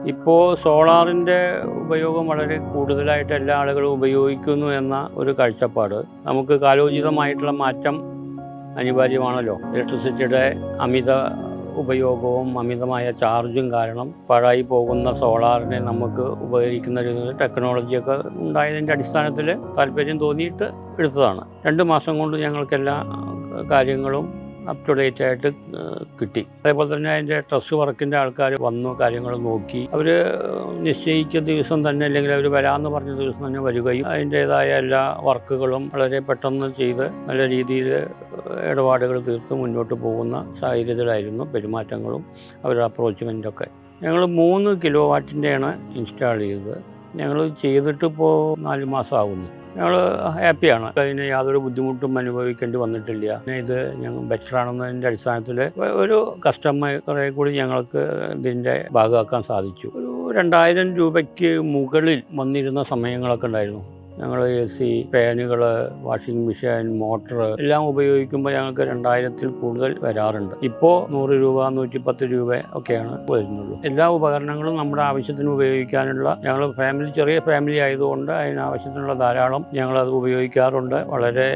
ഇപ്പോൾ സോളാറിൻ്റെ ഉപയോഗം വളരെ കൂടുതലായിട്ട് എല്ലാ ആളുകളും ഉപയോഗിക്കുന്നു എന്ന ഒരു കാഴ്ചപ്പാട് നമുക്ക് കാലോചിതമായിട്ടുള്ള മാറ്റം അനിവാര്യമാണല്ലോ. ഇലക്ട്രിസിറ്റിയുടെ അമിത ഉപയോഗവും അമിതമായ ചാർജും കാരണം പാഴായി പോകുന്ന സോളാറിനെ നമുക്ക് ഉപകരിക്കുന്ന രീതിയിൽ ടെക്നോളജിയൊക്കെ ഉണ്ടായതിൻ്റെ അടിസ്ഥാനത്തിൽ താല്പര്യം തോന്നിയിട്ട് എടുത്തതാണ്. 2 മാസം കൊണ്ട് ഞങ്ങൾക്ക് എല്ലാ കാര്യങ്ങളും അപ് ടു ഡേറ്റ് ആയിട്ട് കിട്ടി. അതേപോലെ തന്നെ അതിൻ്റെ ട്രസ്റ്റ് വർക്കിൻ്റെ ആൾക്കാർ വന്നു കാര്യങ്ങൾ നോക്കി. അവർ നിശ്ചയിച്ച ദിവസം തന്നെ, അല്ലെങ്കിൽ അവർ വരാമെന്ന് പറഞ്ഞ ദിവസം തന്നെ വരികയും അതിൻ്റേതായ എല്ലാ വർക്കുകളും വളരെ പെട്ടെന്ന് ചെയ്ത് നല്ല രീതിയിൽ ഇടപാടുകൾ തീർത്ത് മുന്നോട്ട് പോകുന്ന സാഹചര്യത്തിലായിരുന്നു പെരുമാറ്റങ്ങളും അവരുടെ അപ്രോച്ച്മെൻറ്റൊക്കെ. ഞങ്ങൾ 3 കിലോ വാട്ടിൻ്റെയാണ് ഇൻസ്റ്റാൾ ചെയ്തത്. ഞങ്ങൾ ചെയ്തിട്ടിപ്പോൾ 4 മാസം ആകുന്നു. ഞങ്ങൾ ഹാപ്പിയാണ്. അതിന് യാതൊരു ബുദ്ധിമുട്ടും അനുഭവിക്കേണ്ടി വന്നിട്ടില്ല. ഇത് ഞങ്ങൾ ബെറ്ററാണെന്നതിൻ്റെ അടിസ്ഥാനത്തിൽ ഒരു കസ്റ്റമറെ കൂടി ഞങ്ങൾക്ക് ഇതിൻ്റെ ഭാഗമാക്കാൻ സാധിച്ചു. ഒരു 2000 രൂപയ്ക്ക് മുകളിൽ വന്നിരുന്ന സമയങ്ങളൊക്കെ ഉണ്ടായിരുന്നു. ഞങ്ങൾ AC, ഫാനുകൾ, വാഷിംഗ് മെഷീൻ, മോട്ടർ എല്ലാം ഉപയോഗിക്കുമ്പോൾ ഞങ്ങൾക്ക് 2000-ൽ കൂടുതൽ വരാറുണ്ട്. ഇപ്പോൾ 100 രൂപ, 110 രൂപ ഒക്കെയാണ് വരുന്നുള്ളൂ. എല്ലാ ഉപകരണങ്ങളും നമ്മുടെ ആവശ്യത്തിന് ഉപയോഗിക്കാനുള്ള, ഞങ്ങൾ ചെറിയ ഫാമിലി ആയതുകൊണ്ട് അതിനാവശ്യത്തിനുള്ള ധാരാളം ഞങ്ങളത് ഉപയോഗിക്കാറുണ്ട്. വളരെ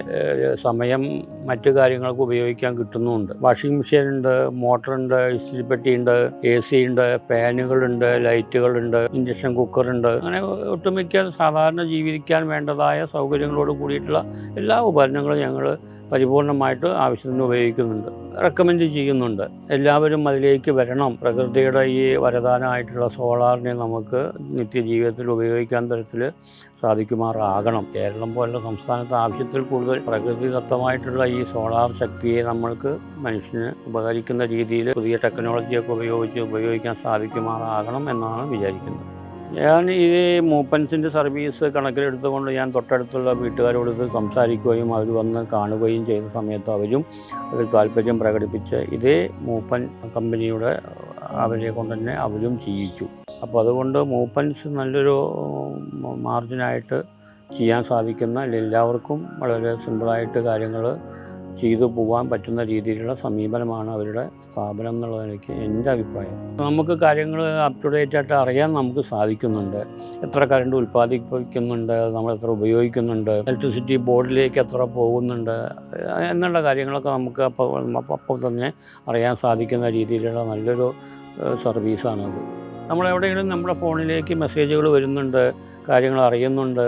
സമയം മറ്റു കാര്യങ്ങൾക്ക് ഉപയോഗിക്കാൻ കിട്ടുന്നുമുണ്ട്. വാഷിംഗ് മെഷീൻ ഉണ്ട്, മോട്ടറുണ്ട്, ഇസ്തിരിപ്പെട്ടിയുണ്ട്, AC ഉണ്ട്, ഫാനുകളുണ്ട്, ലൈറ്റുകളുണ്ട്, ഇൻഡക്ഷൻ കുക്കറുണ്ട്. അങ്ങനെ ഒട്ടുമിക്ക സാധാരണ ജീവിക്കാൻ വേണ്ടതായ സൗകര്യങ്ങളോട് കൂടിയിട്ടുള്ള എല്ലാ ഉപകരണങ്ങളും ഞങ്ങൾ പരിപൂർണമായിട്ട് ആവശ്യത്തിന് ഉപയോഗിക്കുന്നുണ്ട്, റെക്കമെൻഡ് ചെയ്യുന്നുണ്ട്. എല്ലാവരും അതിലേക്ക് വരണം. പ്രകൃതിയുടെ ഈ വരദാനമായിട്ടുള്ള സോളാറിനെ നമുക്ക് നിത്യജീവിതത്തിൽ ഉപയോഗിക്കാൻ തരത്തിൽ സാധിക്കുമാറാകണം. കേരളം പോലുള്ള സംസ്ഥാനത്ത് ആവശ്യത്തിൽ കൂടുതൽ പ്രകൃതിദത്തമായിട്ടുള്ള ഈ സോളാർ ശക്തിയെ നമ്മൾക്ക് മനുഷ്യന് ഉപകരിക്കുന്ന രീതിയിൽ പുതിയ ടെക്നോളജിയൊക്കെ ഉപയോഗിക്കാൻ സാധിക്കുമാറാകണം എന്നാണ് വിചാരിക്കുന്നത്. ഞാൻ ഈ മൂപ്പൻസിൻ്റെ സർവീസ് കണക്കിലെടുത്തുകൊണ്ട് ഞാൻ തൊട്ടടുത്തുള്ള വീട്ടുകാരോട് ഇത് സംസാരിക്കുകയും അവർ വന്ന് കാണുകയും ചെയ്ത സമയത്ത് അവരും അതിൽ താല്പര്യം പ്രകടിപ്പിച്ച് ഇതേ മൂപ്പൻ കമ്പനിയുടെ അവരെ കൊണ്ട് തന്നെ അവരും ചെയ്യിച്ചു. അപ്പോൾ അതുകൊണ്ട് മൂപ്പൻസ് നല്ലൊരു മാർജിനായിട്ട് ചെയ്യാൻ സാധിക്കുന്ന, എല്ലാവർക്കും വളരെ സിമ്പിളായിട്ട് കാര്യങ്ങൾ ചെയ്തു പോകാൻ പറ്റുന്ന രീതിയിലുള്ള സമീപനമാണ് അവരുടെ സ്ഥാപനം എന്നുള്ളതെനിക്ക് എൻ്റെ അഭിപ്രായം. നമുക്ക് കാര്യങ്ങൾ അപ് ടു ഡേറ്റ് ആയിട്ട് അറിയാൻ നമുക്ക് സാധിക്കുന്നുണ്ട്. എത്ര കറണ്ട് ഉൽപ്പാദിപ്പിക്കുന്നുണ്ട്, നമ്മൾ എത്ര ഉപയോഗിക്കുന്നുണ്ട്, ഇലക്ട്രിസിറ്റി ബോർഡിലേക്ക് എത്ര പോകുന്നുണ്ട് എന്നുള്ള കാര്യങ്ങളൊക്കെ നമുക്ക് അപ്പോൾ തന്നെ അറിയാൻ സാധിക്കുന്ന രീതിയിലുള്ള നല്ലൊരു സർവീസാണത്. നമ്മളെവിടെയെങ്കിലും നമ്മുടെ ഫോണിലേക്ക് മെസ്സേജുകൾ വരുന്നുണ്ട്, കാര്യങ്ങൾ അറിയുന്നുണ്ട്.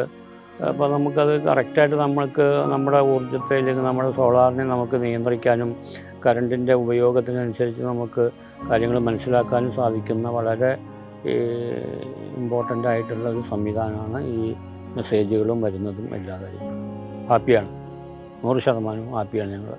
അപ്പോൾ നമുക്കത് കറക്റ്റായിട്ട് നമ്മൾക്ക് നമ്മുടെ ഊർജ്ജത്തെ, അല്ലെങ്കിൽ നമ്മുടെ സോളാറിനെ നമുക്ക് നിയന്ത്രിക്കാനും കറണ്ടിൻ്റെ ഉപയോഗത്തിനനുസരിച്ച് നമുക്ക് കാര്യങ്ങൾ മനസ്സിലാക്കാനും സാധിക്കുന്ന വളരെ ഇമ്പോർട്ടൻ്റ് ആയിട്ടുള്ള ഒരു സംവിധാനമാണ് ഈ മെസ്സേജുകളും വരുന്നതും എല്ലാ കാര്യങ്ങളും. ഹാപ്പിയാണ്, 100% ഹാപ്പിയാണ് ഞങ്ങൾ.